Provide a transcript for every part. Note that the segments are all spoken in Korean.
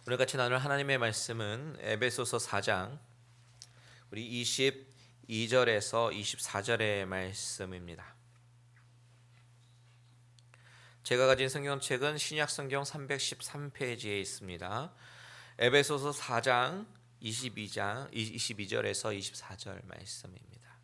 오늘 같이 나눌 하나님의 말씀은 에베소서 4장 우리 22절에서 24절의 말씀입니다. 제가 가진 성경책은 신약 성경 313페이지에 있습니다. 에베소서 4장 22절에서 24절 말씀입니다.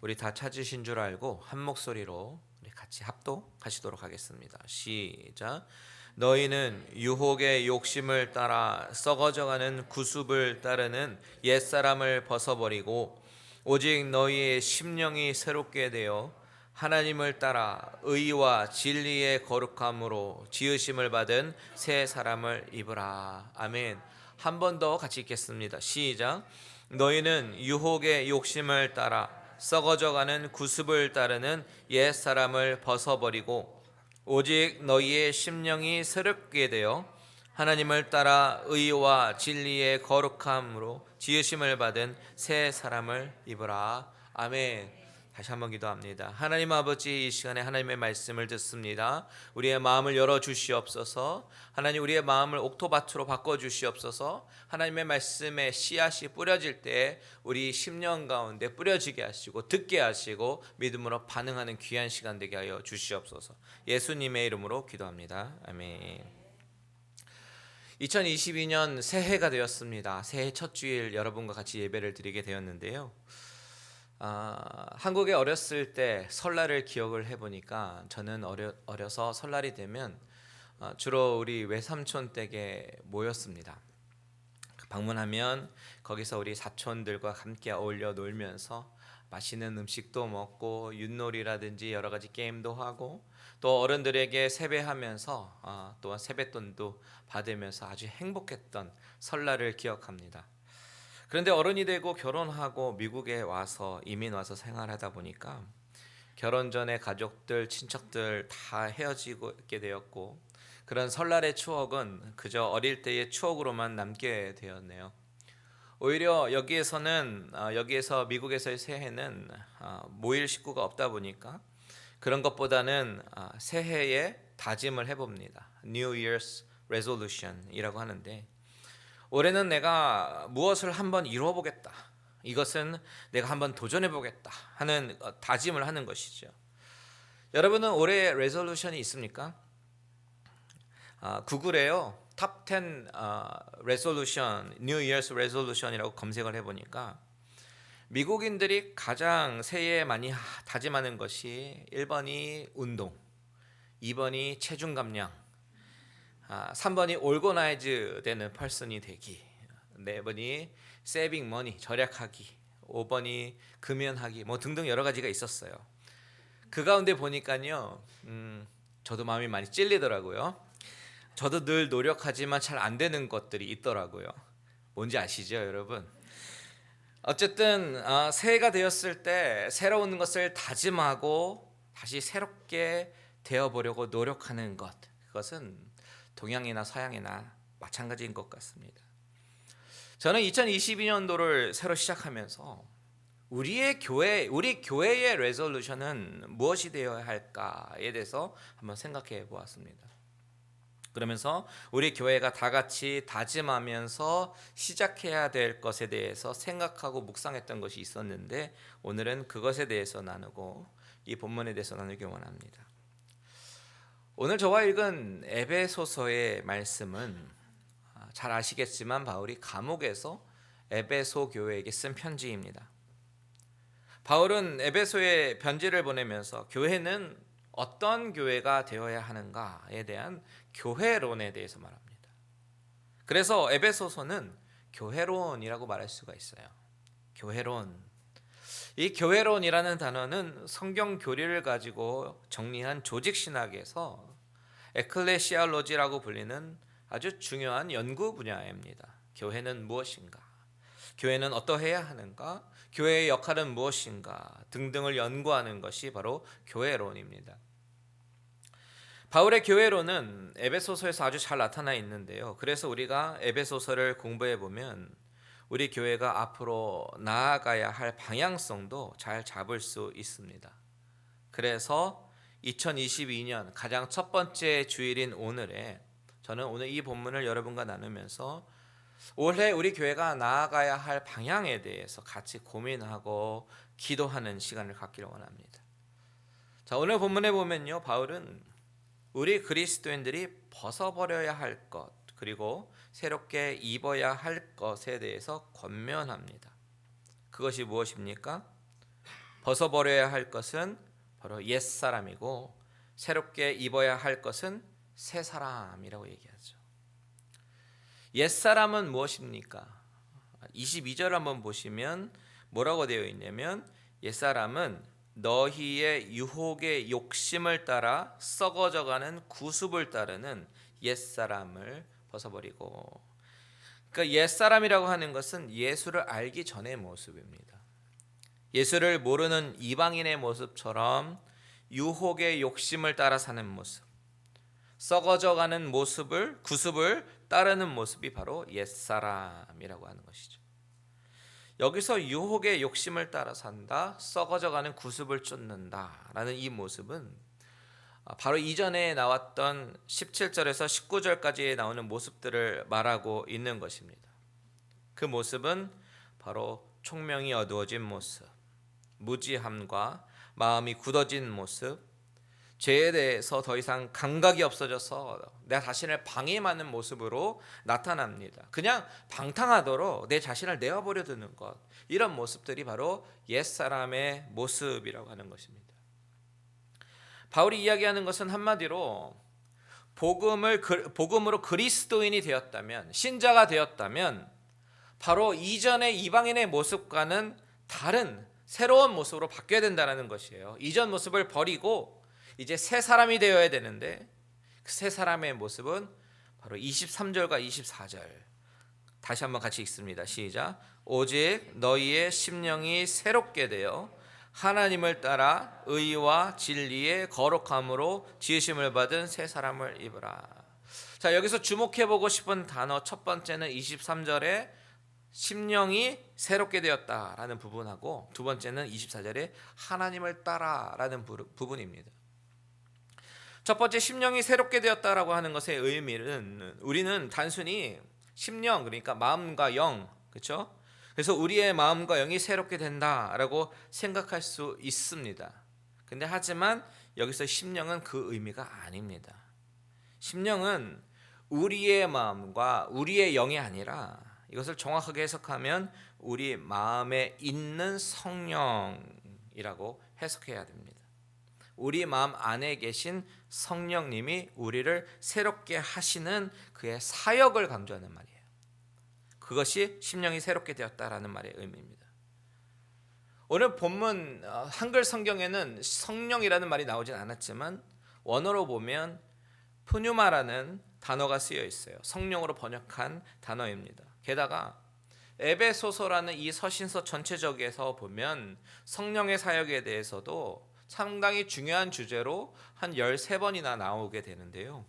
우리 다 찾으신 줄 알고 한 목소리로 우리 같이 합독하시도록 하겠습니다. 시작. 너희는 유혹의 욕심을 따라 썩어져가는 구습을 따르는 옛사람을 벗어버리고 오직 너희의 심령이 새롭게 되어 하나님을 따라 의와 진리의 거룩함으로 지으심을 받은 새 사람을 입으라. 아멘. 한 번 더 같이 읽겠습니다. 시작. 너희는 유혹의 욕심을 따라 썩어져가는 구습을 따르는 옛사람을 벗어버리고 오직 너희의 심령이 새롭게 되어 하나님을 따라 의와 진리의 거룩함으로 지으심을 받은 새 사람을 입으라. 아멘. 다시 한번 기도합니다. 하나님 아버지, 이 시간에 하나님의 말씀을 듣습니다. 우리의 마음을 열어 주시옵소서. 하나님, 우리의 마음을 옥토밭으로 바꿔 주시옵소서. 하나님의 말씀에 씨앗이 뿌려질 때 우리 심령 가운데 뿌려지게 하시고 듣게 하시고 믿음으로 반응하는 귀한 시간 되게 하여 주시옵소서. 예수님의 이름으로 기도합니다. 아멘. 2022년 새해가 되었습니다. 새해 첫 주일 여러분과 같이 예배를 드리게 되었는데요. 한국에 어렸을 때 설날을 기억을 해보니까 저는 어려서 설날이 되면 주로 우리 외삼촌 댁에 모였습니다. 방문하면 거기서 우리 사촌들과 함께 어울려 놀면서 맛있는 음식도 먹고 윷놀이라든지 여러 가지 게임도 하고 또 어른들에게 세배하면서 또한 세뱃돈도 받으면서 아주 행복했던 설날을 기억합니다. 그런데 어른이 되고 결혼하고 미국에 와서 이민 와서 생활하다 보니까 결혼 전에 가족들, 친척들 다 헤어지게 되었고 그런 설날의 추억은 그저 어릴 때의 추억으로만 남게 되었네요. 오히려 여기에서 미국에서의 새해는 모일 식구가 없다 보니까 그런 것보다는 새해에 다짐을 해봅니다. New Year's Resolution이라고 하는데 올해는 내가 무엇을 한번 이루어보겠다. 이것은 내가 한번 도전해보겠다 하는 다짐을 하는 것이죠. 여러분은 올해 레졸루션이 있습니까? 구글에요. 탑 10 레졸루션, New Year's Resolution이라고 검색을 해보니까 미국인들이 가장 새해에 많이 다짐하는 것이 1번이 운동, 2번이 체중 감량, 3번이 올거나이즈 되는 펄슨이 되기, 4번이 세이빙 머니, 절약하기, 5번이 금연하기, 뭐 등등 여러 가지가 있었어요. 그 가운데 보니까요, 저도 마음이 많이 찔리더라고요. 저도 늘 노력하지만 잘 안 되는 것들이 있더라고요. 뭔지 아시죠, 여러분? 어쨌든 새해가 되었을 때 새로운 것을 다짐하고 다시 새롭게 되어보려고 노력하는 것, 그것은 동양이나 서양이나 마찬가지인 것 같습니다. 저는 2022년도를 새로 시작하면서 우리 교회의 레졸루션은 무엇이 되어야 할까에 대해서 한번 생각해 보았습니다. 그러면서 우리 교회가 다 같이 다짐하면서 시작해야 될 것에 대해서 생각하고 묵상했던 것이 있었는데 오늘은 그것에 대해서 나누고 이 본문에 대해서 나누기 원합니다. 오늘 저와 읽은 에베소서의 말씀은 잘 아시겠지만 바울이 감옥에서 에베소 교회에게 쓴 편지입니다. 바울은 에베소에 편지를 보내면서 교회는 어떤 교회가 되어야 하는가에 대한 교회론에 대해서 말합니다. 그래서 에베소서는 교회론이라고 말할 수가 있어요. 교회론. 이 교회론이라는 단어는 성경 교리를 가지고 정리한 조직 신학에서 에클레시알로지라고 불리는 아주 중요한 연구 분야입니다. 교회는 무엇인가? 교회는 어떠해야 하는가? 교회의 역할은 무엇인가? 등등을 연구하는 것이 바로 교회론입니다. 바울의 교회론은 에베소서에서 아주 잘 나타나 있는데요. 그래서 우리가 에베소서를 공부해 보면 우리 교회가 앞으로 나아가야 할 방향성도 잘 잡을 수 있습니다. 그래서 2022년 가장 첫 번째 주일인 오늘에 저는 오늘 이 본문을 여러분과 나누면서 올해 우리 교회가 나아가야 할 방향에 대해서 같이 고민하고 기도하는 시간을 갖기를 원합니다. 자, 오늘 본문에 보면요, 바울은 우리 그리스도인들이 벗어버려야 할 것, 그리고 새롭게 입어야 할 것에 대해서 권면합니다. 그것이 무엇입니까? 벗어버려야 할 것은 바로 옛사람이고 새롭게 입어야 할 것은 새사람이라고 얘기하죠. 옛사람은 무엇입니까? 22절 한번 보시면 뭐라고 되어 있냐면, 옛사람은 너희의 유혹의 욕심을 따라 썩어져가는 구습을 따르는 옛사람을 벗어버리고, 그러니까 옛사람이라고 하는 것은 예수를 알기 전의 모습입니다. 예수를 모르는 이방인의 모습처럼 유혹의 욕심을 따라 사는 모습, 썩어져가는 모습을, 구습을 따르는 모습이 바로 옛사람이라고 하는 것이죠. 여기서 유혹의 욕심을 따라 산다, 썩어져가는 구습을 쫓는다라는 이 모습은 바로 이전에 나왔던 17절에서 19절까지 나오는 모습들을 말하고 있는 것입니다. 그 모습은 바로 총명이 어두워진 모습, 무지함과 마음이 굳어진 모습, 죄에 대해서 더 이상 감각이 없어져서 내 자신을 방임하는 모습으로 나타납니다. 그냥 방탕하도록 내 자신을 내어버려 두는 것, 이런 모습들이 바로 옛사람의 모습이라고 하는 것입니다. 바울이 이야기하는 것은 한마디로 복음으로 그리스도인이 되었다면, 신자가 되었다면 바로 이전의 이방인의 모습과는 다른 새로운 모습으로 바뀌어야 된다는 것이에요. 이전 모습을 버리고 이제 새 사람이 되어야 되는데, 그 새 사람의 모습은 바로 23절과 24절 다시 한번 같이 읽습니다. 시작. 오직 너희의 심령이 새롭게 되어 하나님을 따라 의와 진리의 거룩함으로 지으심을 받은 새 사람을 입으라. 자, 여기서 주목해보고 싶은 단어 첫 번째는 23절에 심령이 새롭게 되었다라는 부분하고, 두 번째는 24절에 하나님을 따라라는 부분입니다. 첫 번째, 심령이 새롭게 되었다라고 하는 것의 의미는, 우리는 단순히 심령, 그러니까 마음과 영, 그렇죠? 그래서 우리의 마음과 영이 새롭게 된다라고 생각할 수 있습니다. 근데 하지만 여기서 심령은 그 의미가 아닙니다. 심령은 우리의 마음과 우리의 영이 아니라, 이것을 정확하게 해석하면 우리 마음에 있는 성령이라고 해석해야 됩니다. 우리 마음 안에 계신 성령님이 우리를 새롭게 하시는 그의 사역을 강조하는 말이에요. 그것이 심령이 새롭게 되었다라는 말의 의미입니다. 오늘 본문 한글 성경에는 성령이라는 말이 나오진 않았지만 원어로 보면 푸뉴마라는 단어가 쓰여 있어요. 성령으로 번역한 단어입니다. 게다가 에베소서라는 이 서신서 전체적에서 보면 성령의 사역에 대해서도 상당히 중요한 주제로 한 13번이나 나오게 되는데요.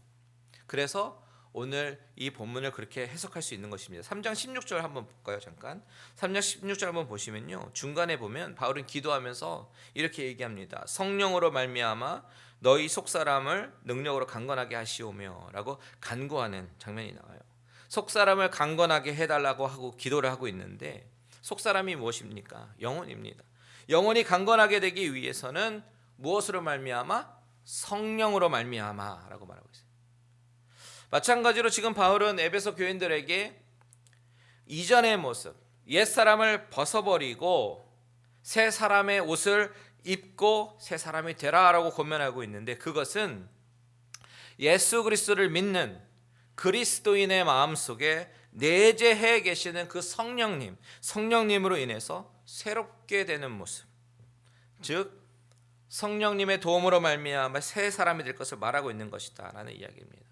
그래서 오늘 이 본문을 그렇게 해석할 수 있는 것입니다. 3장 16절 한번 볼까요? 잠깐. 3장 16절 한번 보시면요, 중간에 보면 바울은 기도하면서 이렇게 얘기합니다. 성령으로 말미암아 너희 속사람을 능력으로 강건하게 하시오며 라고 간구하는 장면이 나와요. 속사람을 강건하게 해달라고 하고 기도를 하고 있는데, 속사람이 무엇입니까? 영혼입니다. 영혼이 강건하게 되기 위해서는 무엇으로 말미암아? 성령으로 말미암아라고 말하고 있어요. 마찬가지로 지금 바울은 에베소 교인들에게 이전의 모습, 옛사람을 벗어버리고 새 사람의 옷을 입고 새 사람이 되라라고 권면하고 있는데, 그것은 예수 그리스도를 믿는 그리스도인의 마음속에 내재해 계시는 그 성령님으로 인해서 새롭게 되는 모습, 즉 성령님의 도움으로 말미암아 새 사람이 될 것을 말하고 있는 것이다라는 이야기입니다.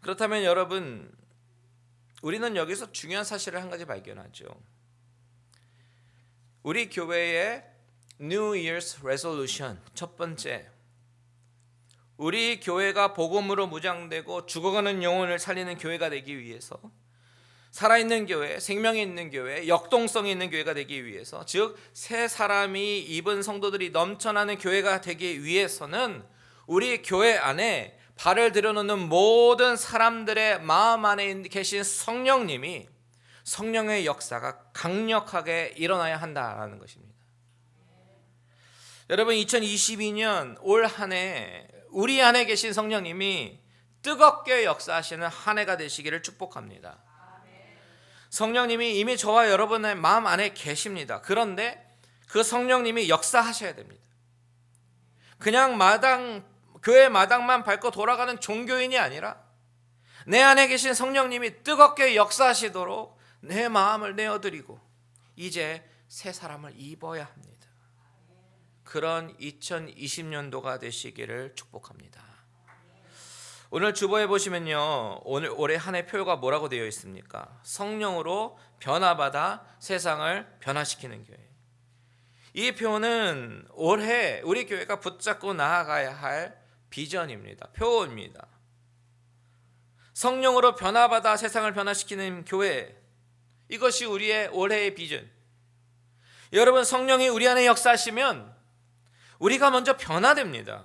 그렇다면 여러분, 우리는 여기서 중요한 사실을 한 가지 발견하죠. 우리 교회의 New Year's Resolution, 첫 번째, 우리 교회가 복음으로 무장되고 죽어가는 영혼을 살리는 교회가 되기 위해서, 살아있는 교회, 생명이 있는 교회, 역동성이 있는 교회가 되기 위해서, 즉 새 사람이 입은 성도들이 넘쳐나는 교회가 되기 위해서는 우리 교회 안에 발을 들여놓는 모든 사람들의 마음 안에 계신 성령님이, 성령의 역사가 강력하게 일어나야 한다라는 것입니다. 여러분, 2022년 올 한 해 우리 안에 계신 성령님이 뜨겁게 역사하시는 한 해가 되시기를 축복합니다. 성령님이 이미 저와 여러분의 마음 안에 계십니다. 그런데 그 성령님이 역사하셔야 됩니다. 그냥 교회 마당만 밟고 돌아가는 종교인이 아니라 내 안에 계신 성령님이 뜨겁게 역사하시도록 내 마음을 내어드리고 이제 새 사람을 입어야 합니다. 그런 2020년도가 되시기를 축복합니다. 오늘 주보에 보시면요, 올해 한 해 표가 뭐라고 되어 있습니까? 성령으로 변화받아 세상을 변화시키는 교회. 이 표는 올해 우리 교회가 붙잡고 나아가야 할 비전입니다. 표입니다. 성령으로 변화받아 세상을 변화시키는 교회, 이것이 우리의 올해의 비전. 여러분, 성령이 우리 안에 역사하시면 우리가 먼저 변화됩니다.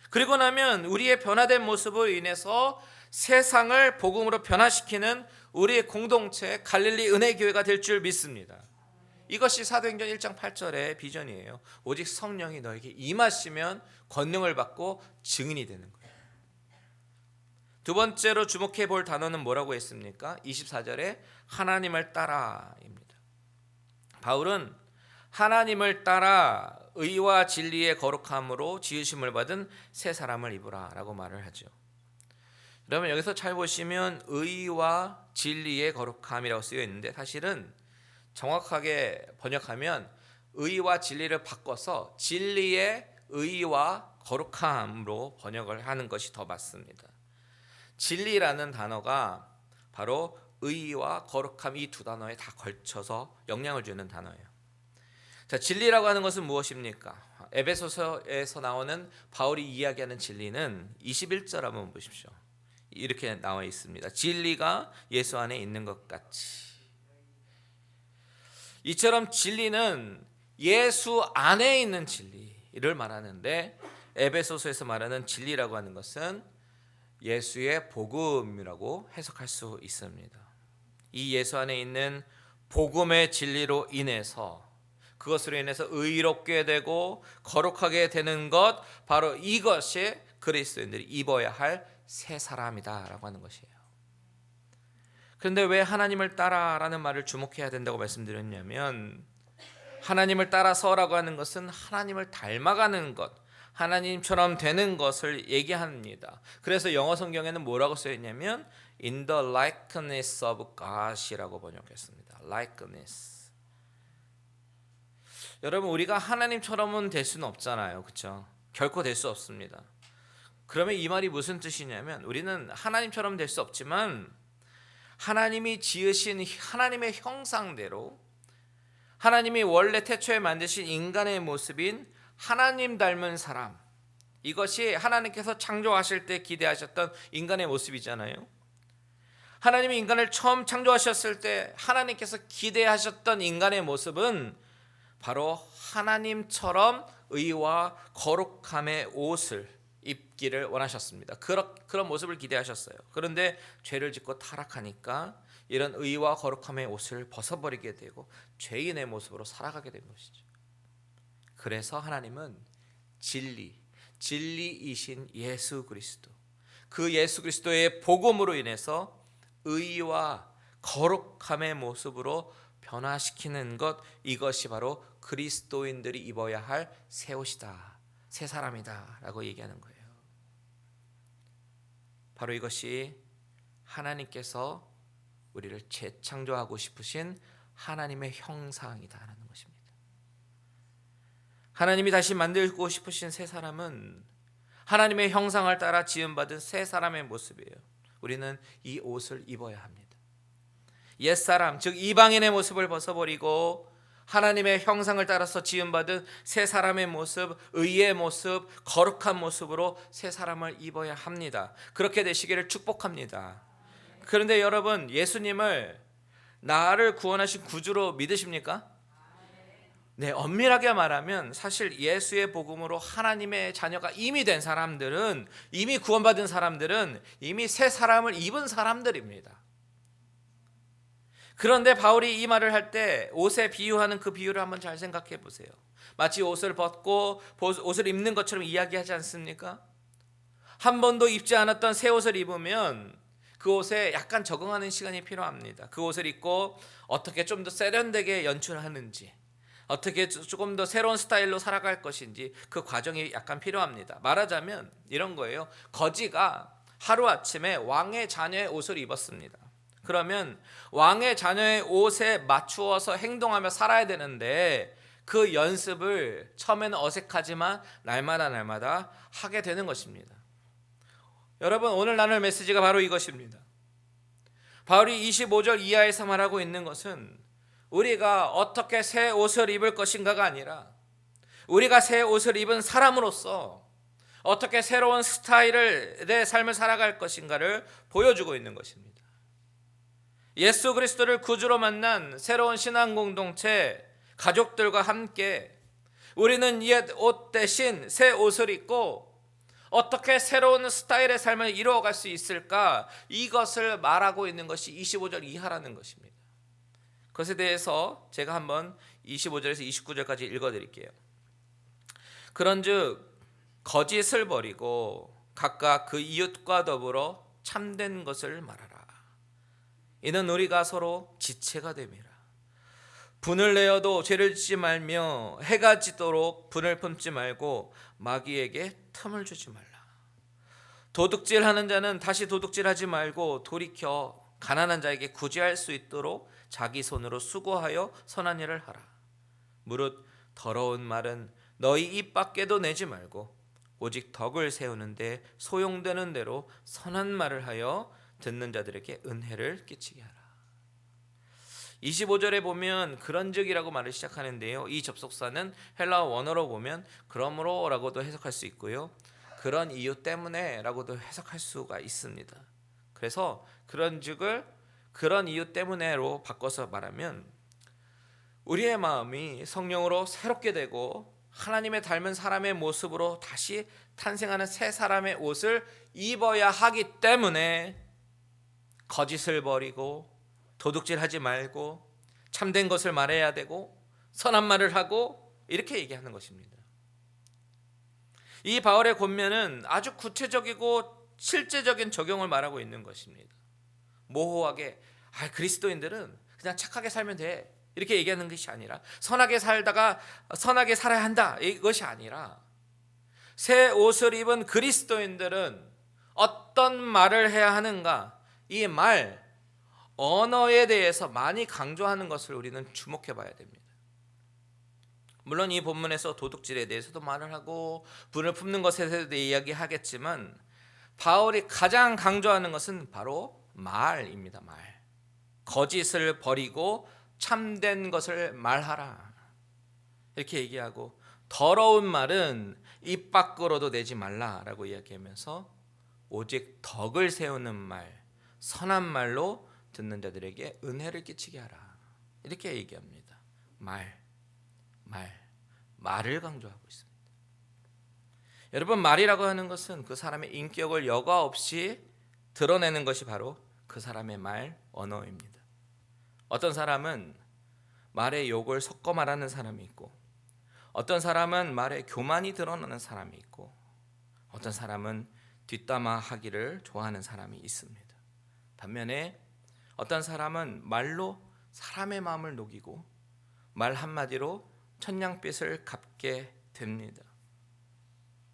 그리고 나면 우리의 변화된 모습으로 인해서 세상을 복음으로 변화시키는 우리의 공동체 갈릴리 은혜교회가 될 줄 믿습니다. 이것이 사도행전 1장 8절의 비전이에요. 오직 성령이 너에게 임하시면 권능을 받고 증인이 되는 거예요. 두 번째로 주목해 볼 단어는 뭐라고 했습니까? 24절에 하나님을 따라입니다. 바울은 하나님을 따라 의와 진리의 거룩함으로 지으심을 받은 새 사람을 입으라 라고 말을 하죠. 그러면 여기서 잘 보시면 의와 진리의 거룩함이라고 쓰여 있는데, 사실은 정확하게 번역하면 의와 진리를 바꿔서 진리의 의와 거룩함으로 번역을 하는 것이 더 맞습니다. 진리라는 단어가 바로 의와 거룩함, 이 두 단어에 다 걸쳐서 영향을 주는 단어예요. 자, 진리라고 하는 것은 무엇입니까? 에베소서에서 나오는 바울이 이야기하는 진리는 21절 한번 보십시오. 이렇게 나와 있습니다. 진리가 예수 안에 있는 것 같이. 이처럼 진리는 예수 안에 있는 진리를 말하는데, 에베소서에서 말하는 진리라고 하는 것은 예수의 복음이라고 해석할 수 있습니다. 이 예수 안에 있는 복음의 진리로 인해서, 그것으로 인해서 의롭게 되고 거룩하게 되는 것, 바로 이것이 그리스도인들이 입어야 할 새 사람이다라고 하는 것이에요. 그런데 왜 하나님을 따라라는 말을 주목해야 된다고 말씀드렸냐면, 하나님을 따라서라고 하는 것은 하나님을 닮아가는 것, 하나님처럼 되는 것을 얘기합니다. 그래서 영어 성경에는 뭐라고 쓰여 있냐면 In the likeness of God이라고 번역했습니다. likeness. 여러분, 우리가 하나님처럼은 될 수는 없잖아요. 그렇죠? 결코 될 수 없습니다. 그러면 이 말이 무슨 뜻이냐면, 우리는 하나님처럼 될 수 없지만 하나님이 지으신 하나님의 형상대로, 하나님이 원래 태초에 만드신 인간의 모습인 하나님 닮은 사람, 이것이 하나님께서 창조하실 때 기대하셨던 인간의 모습이잖아요. 하나님이 인간을 처음 창조하셨을 때 하나님께서 기대하셨던 인간의 모습은 바로 하나님처럼 의와 거룩함의 옷을 입기를 원하셨습니다. 그런 모습을 기대하셨어요. 그런데 죄를 짓고 타락하니까 이런 의와 거룩함의 옷을 벗어버리게 되고 죄인의 모습으로 살아가게 된 것이죠. 그래서 하나님은 진리이신 예수 그리스도, 그 예수 그리스도의 복음으로 인해서 의와 거룩함의 모습으로 변화시키는 것, 이것이 바로 그리스도인들이 입어야 할 새 옷이다, 새 사람이다 라고 얘기하는 거예요. 바로 이것이 하나님께서 우리를 재창조하고 싶으신 하나님의 형상이다라는 것입니다. 하나님이 다시 만들고 싶으신 새 사람은 하나님의 형상을 따라 지음받은 새 사람의 모습이에요. 우리는 이 옷을 입어야 합니다. 옛사람, 즉 이방인의 모습을 벗어버리고 하나님의 형상을 따라서 지음받은 새 사람의 모습, 의의 모습, 거룩한 모습으로 새 사람을 입어야 합니다. 그렇게 되시기를 축복합니다. 그런데 여러분, 예수님을 나를 구원하신 구주로 믿으십니까? 네, 엄밀하게 말하면 사실 예수의 복음으로 하나님의 자녀가 이미 된 사람들은, 이미 구원받은 사람들은 이미 새 사람을 입은 사람들입니다. 그런데 바울이 이 말을 할 때 옷에 비유하는 그 비유를 한번 잘 생각해 보세요. 마치 옷을 벗고 옷을 입는 것처럼 이야기하지 않습니까? 한 번도 입지 않았던 새 옷을 입으면 그 옷에 약간 적응하는 시간이 필요합니다. 그 옷을 입고 어떻게 좀 더 세련되게 연출하는지, 어떻게 조금 더 새로운 스타일로 살아갈 것인지 그 과정이 약간 필요합니다. 말하자면 이런 거예요. 거지가 하루아침에 왕의 자녀의 옷을 입었습니다. 그러면 왕의 자녀의 옷에 맞추어서 행동하며 살아야 되는데 그 연습을 처음에는 어색하지만 날마다 하게 되는 것입니다. 여러분, 오늘 나눌 메시지가 바로 이것입니다. 바울이 25절 이하에서 말하고 있는 것은 우리가 어떻게 새 옷을 입을 것인가가 아니라 우리가 새 옷을 입은 사람으로서 어떻게 새로운 스타일을 내 삶을 살아갈 것인가를 보여주고 있는 것입니다. 예수 그리스도를 구주로 만난 새로운 신앙 공동체 가족들과 함께 우리는 옛 옷 대신 새 옷을 입고 어떻게 새로운 스타일의 삶을 이루어갈 수 있을까, 이것을 말하고 있는 것이 25절 이하라는 것입니다. 그것에 대해서 제가 한번 25절에서 29절까지 읽어드릴게요. 그런즉 거짓을 버리고 각각 그 이웃과 더불어 참된 것을 말하라. 이는 우리가 서로 지체가 됨이라. 분을 내어도 죄를 짓지 말며 해가 지도록 분을 품지 말고 마귀에게 틈을 주지 말라. 도둑질하는 자는 다시 도둑질하지 말고 돌이켜 가난한 자에게 구제할 수 있도록 자기 손으로 수고하여 선한 일을 하라. 무릇 더러운 말은 너희 입 밖에도 내지 말고 오직 덕을 세우는데 소용되는 대로 선한 말을 하여 듣는 자들에게 은혜를 끼치게 하라. 25절에 보면 그런즉이라고 말을 시작하는데요, 이 접속사는 헬라어 원어로 보면 그러므로라고도 해석할 수 있고요, 그런 이유 때문에 라고도 해석할 수가 있습니다. 그래서 그런즉을 그런 이유 때문에로 바꿔서 말하면 우리의 마음이 성령으로 새롭게 되고 하나님의 닮은 사람의 모습으로 다시 탄생하는 새 사람의 옷을 입어야 하기 때문에 거짓을 버리고 도둑질하지 말고 참된 것을 말해야 되고 선한 말을 하고 이렇게 얘기하는 것입니다. 이 바울의 권면은 아주 구체적이고 실제적인 적용을 말하고 있는 것입니다. 모호하게 그리스도인들은 그냥 착하게 살면 돼 이렇게 얘기하는 것이 아니라, 선하게 살다가 선하게 살아야 한다 이것이 아니라, 새 옷을 입은 그리스도인들은 어떤 말을 해야 하는가, 이 말, 언어에 대해서 많이 강조하는 것을 우리는 주목해 봐야 됩니다. 물론 이 본문에서 도둑질에 대해서도 말을 하고 분을 품는 것에 대해서도 이야기하겠지만 바울이 가장 강조하는 것은 바로 말입니다. 말. 거짓을 버리고 참된 것을 말하라 이렇게 얘기하고, 더러운 말은 입 밖으로도 내지 말라라고 이야기하면서 오직 덕을 세우는 말, 선한 말로 듣는 자들에게 은혜를 끼치게 하라 이렇게 얘기합니다. 말을 강조하고 있습니다. 여러분, 말이라고 하는 것은 그 사람의 인격을 여과 없이 드러내는 것이 바로 그 사람의 말, 언어입니다. 어떤 사람은 말에 욕을 섞어 말하는 사람이 있고, 어떤 사람은 말에 교만이 드러나는 사람이 있고, 어떤 사람은 뒷담화 하기를 좋아하는 사람이 있습니다. 반면에 어떤 사람은 말로 사람의 마음을 녹이고 말 한마디로 천냥빚을 갚게 됩니다.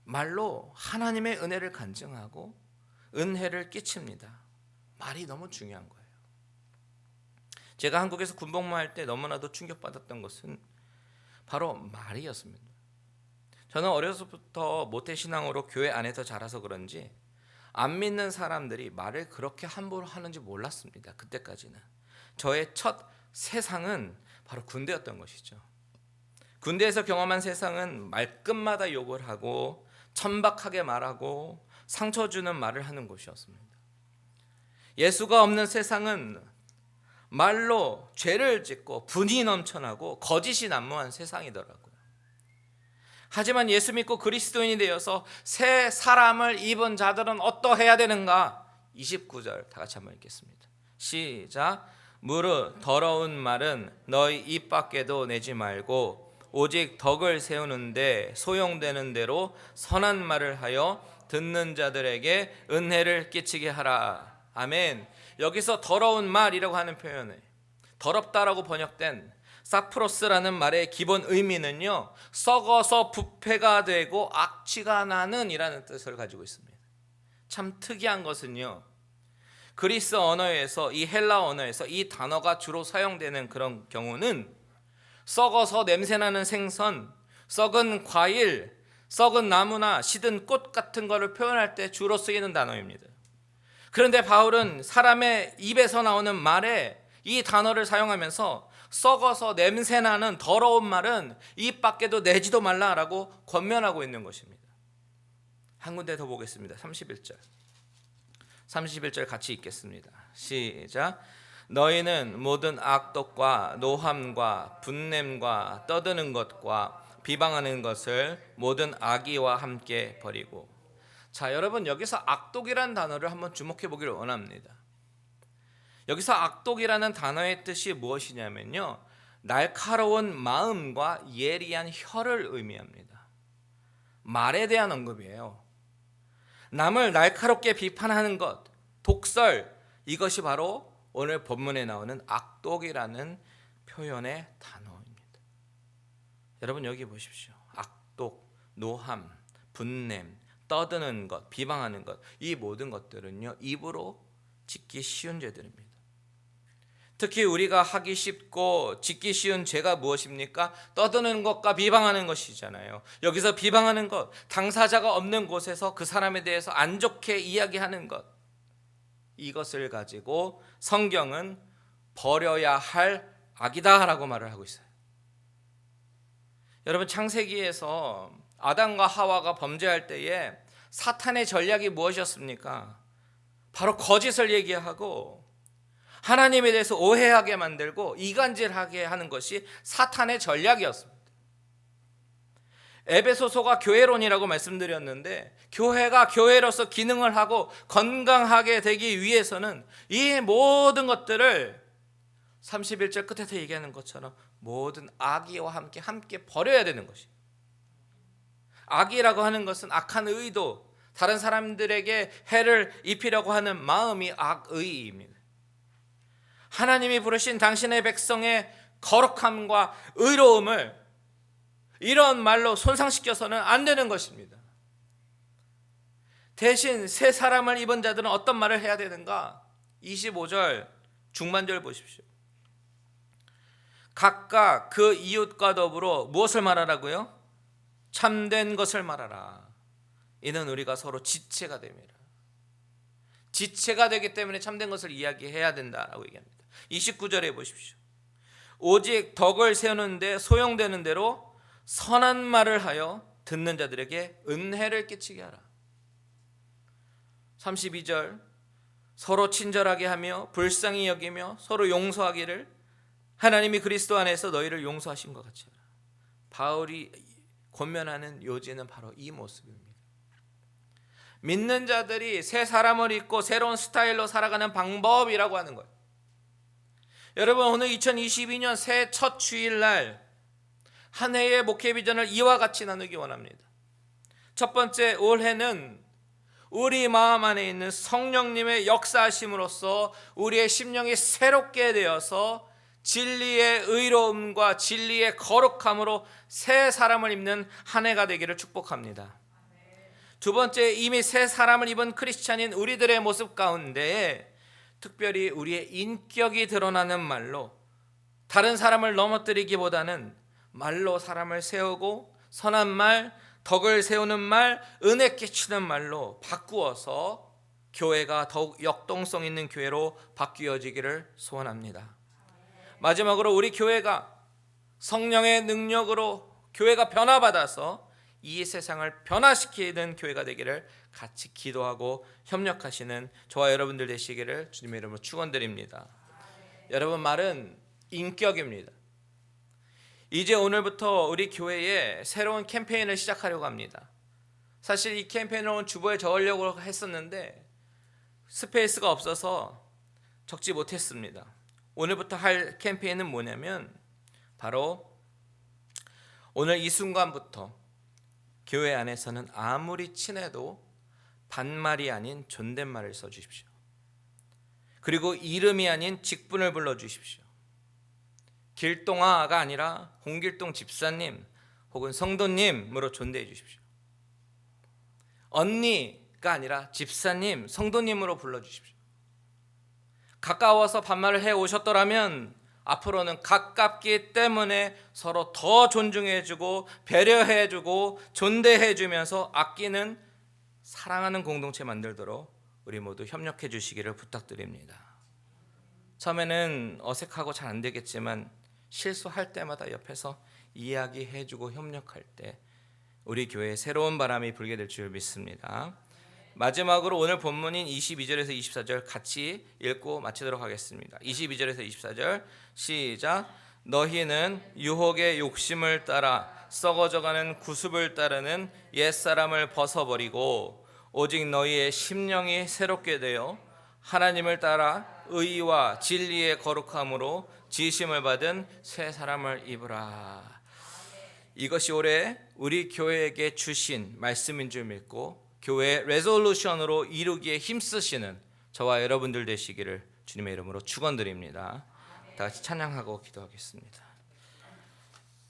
말로 하나님의 은혜를 간증하고 은혜를 끼칩니다. 말이 너무 중요한 거예요. 제가 한국에서 군복무할 때 너무나도 충격받았던 것은 바로 말이었습니다. 저는 어려서부터 모태신앙으로 교회 안에서 자라서 그런지 안 믿는 사람들이 말을 그렇게 함부로 하는지 몰랐습니다. 그때까지는. 저의 첫 세상은 바로 군대였던 것이죠. 군대에서 경험한 세상은 말끝마다 욕을 하고 천박하게 말하고 상처 주는 말을 하는 곳이었습니다. 예수가 없는 세상은 말로 죄를 짓고 분이 넘쳐나고 거짓이 난무한 세상이더라고요. 하지만 예수 믿고 그리스도인이 되어서 새 사람을 입은 자들은 어떠해야 되는가? 29절 다 같이 한번 읽겠습니다. 시작. 무릇 더러운 말은 너희 입 밖에도 내지 말고 오직 덕을 세우는데 소용되는 대로 선한 말을 하여 듣는 자들에게 은혜를 끼치게 하라. 아멘. 여기서 더러운 말이라고 하는 표현에 더럽다라고 번역된 사프로스라는 말의 기본 의미는요, 썩어서 부패가 되고 악취가 나는 이라는 뜻을 가지고 있습니다. 참 특이한 것은요, 그리스 언어에서, 이 헬라 언어에서 이 단어가 주로 사용되는 그런 경우는 썩어서 냄새나는 생선, 썩은 과일, 썩은 나무나 시든 꽃 같은 것을 표현할 때 주로 쓰이는 단어입니다. 그런데 바울은 사람의 입에서 나오는 말에 이 단어를 사용하면서 썩어서 냄새나는 더러운 말은 입 밖에도 내지도 말라라고 권면하고 있는 것입니다. 한 군데 더 보겠습니다. 31절 같이 읽겠습니다. 시작. 너희는 모든 악독과 노함과 분냄과 떠드는 것과 비방하는 것을 모든 악의와 함께 버리고. 자, 여러분, 여기서 악독이라는 단어를 한번 주목해 보기를 원합니다. 여기서 악독이라는 단어의 뜻이 무엇이냐면요, 날카로운 마음과 예리한 혀를 의미합니다. 말에 대한 언급이에요. 남을 날카롭게 비판하는 것, 독설, 이것이 바로 오늘 본문에 나오는 악독이라는 표현의 단어입니다. 여러분, 여기 보십시오. 악독, 노함, 분냄, 떠드는 것, 비방하는 것, 이 모든 것들은요, 입으로 짓기 쉬운 죄들입니다. 특히 우리가 하기 쉽고 짓기 쉬운 죄가 무엇입니까? 떠드는 것과 비방하는 것이잖아요. 여기서 비방하는 것, 당사자가 없는 곳에서 그 사람에 대해서 안 좋게 이야기하는 것, 이것을 가지고 성경은 버려야 할 악이다라고 말을 하고 있어요. 여러분, 창세기에서 아담과 하와가 범죄할 때에 사탄의 전략이 무엇이었습니까? 바로 거짓을 얘기하고 하나님에 대해서 오해하게 만들고 이간질하게 하는 것이 사탄의 전략이었습니다. 에베소서가 교회론이라고 말씀드렸는데, 교회가 교회로서 기능을 하고 건강하게 되기 위해서는 이 모든 것들을 31절 끝에서 얘기하는 것처럼 모든 악의와 함께 버려야 되는 것이에요. 악이라고 하는 것은 악한 의도, 다른 사람들에게 해를 입히려고 하는 마음이 악의입니다. 하나님이 부르신 당신의 백성의 거룩함과 의로움을 이런 말로 손상시켜서는 안 되는 것입니다. 대신 새 사람을 입은 자들은 어떤 말을 해야 되는가? 25절 중반절 보십시오. 각각 그 이웃과 더불어 무엇을 말하라고요? 참된 것을 말하라. 이는 우리가 서로 지체가 됨이라. 지체가 되기 때문에 참된 것을 이야기해야 된다라고 얘기합니다. 29절에 보십시오. 오직 덕을 세우는데 소용되는 대로 선한 말을 하여 듣는 자들에게 은혜를 끼치게 하라. 32절 서로 친절하게 하며 불쌍히 여기며 서로 용서하기를 하나님이 그리스도 안에서 너희를 용서하신 것 같이 하라. 바울이 권면하는 요지는 바로 이 모습입니다. 믿는 자들이 새 사람을 입고 새로운 스타일로 살아가는 방법이라고 하는 거예요. 여러분, 오늘 2022년 새 첫 주일날 한 해의 목회 비전을 이와 같이 나누기 원합니다. 첫 번째, 올해는 우리 마음 안에 있는 성령님의 역사하심으로써 우리의 심령이 새롭게 되어서 진리의 의로움과 진리의 거룩함으로 새 사람을 입는 한 해가 되기를 축복합니다. 두 번째, 이미 새 사람을 입은 크리스찬인 우리들의 모습 가운데 특별히 우리의 인격이 드러나는 말로 다른 사람을 넘어뜨리기보다는 말로 사람을 세우고 선한 말, 덕을 세우는 말, 은혜 끼치는 말로 바꾸어서 교회가 더욱 역동성 있는 교회로 바뀌어지기를 소원합니다. 마지막으로 우리 교회가 성령의 능력으로 교회가 변화받아서 이 세상을 변화시키는 교회가 되기를 같이 기도하고 협력하시는 저와 여러분들 되시기를 주님의 이름으로 축원드립니다. 여러분, 말은 인격입니다. 이제 오늘부터 우리 교회에 새로운 캠페인을 시작하려고 합니다. 사실 이 캠페인을 주보에 적으려고 했었는데 스페이스가 없어서 적지 못했습니다. 오늘부터 할 캠페인은 뭐냐면 바로 오늘 이 순간부터 교회 안에서는 아무리 친해도 반말이 아닌 존댓말을 써주십시오. 그리고 이름이 아닌 직분을 불러주십시오. 길동아가 아니라 홍길동 집사님 혹은 성도님으로 존대해 주십시오. 언니가 아니라 집사님, 성도님으로 불러주십시오. 가까워서 반말을 해 오셨더라면 앞으로는 가깝기 때문에 서로 더 존중해주고 배려해주고 존대해주면서 아끼는 사랑하는 공동체 만들도록 우리 모두 협력해 주시기를 부탁드립니다. 처음에는 어색하고 잘 안 되겠지만 실수할 때마다 옆에서 이야기해주고 협력할 때 우리 교회에 새로운 바람이 불게 될 줄 믿습니다. 마지막으로 오늘 본문인 22절에서 24절 같이 읽고 마치도록 하겠습니다. 22절에서 24절 시작. 너희는 유혹의 욕심을 따라 썩어져가는 구습을 따르는 옛사람을 벗어버리고 오직 너희의 심령이 새롭게 되어 하나님을 따라 의와 진리의 거룩함으로 지심을 받은 새 사람을 입으라. 이것이 올해 우리 교회에게 주신 말씀인 줄 믿고 교회 레졸루션으로 이루기에 힘쓰시는 저와 여러분들 되시기를 주님의 이름으로 축원드립니다. 다 같이 찬양하고 기도하겠습니다.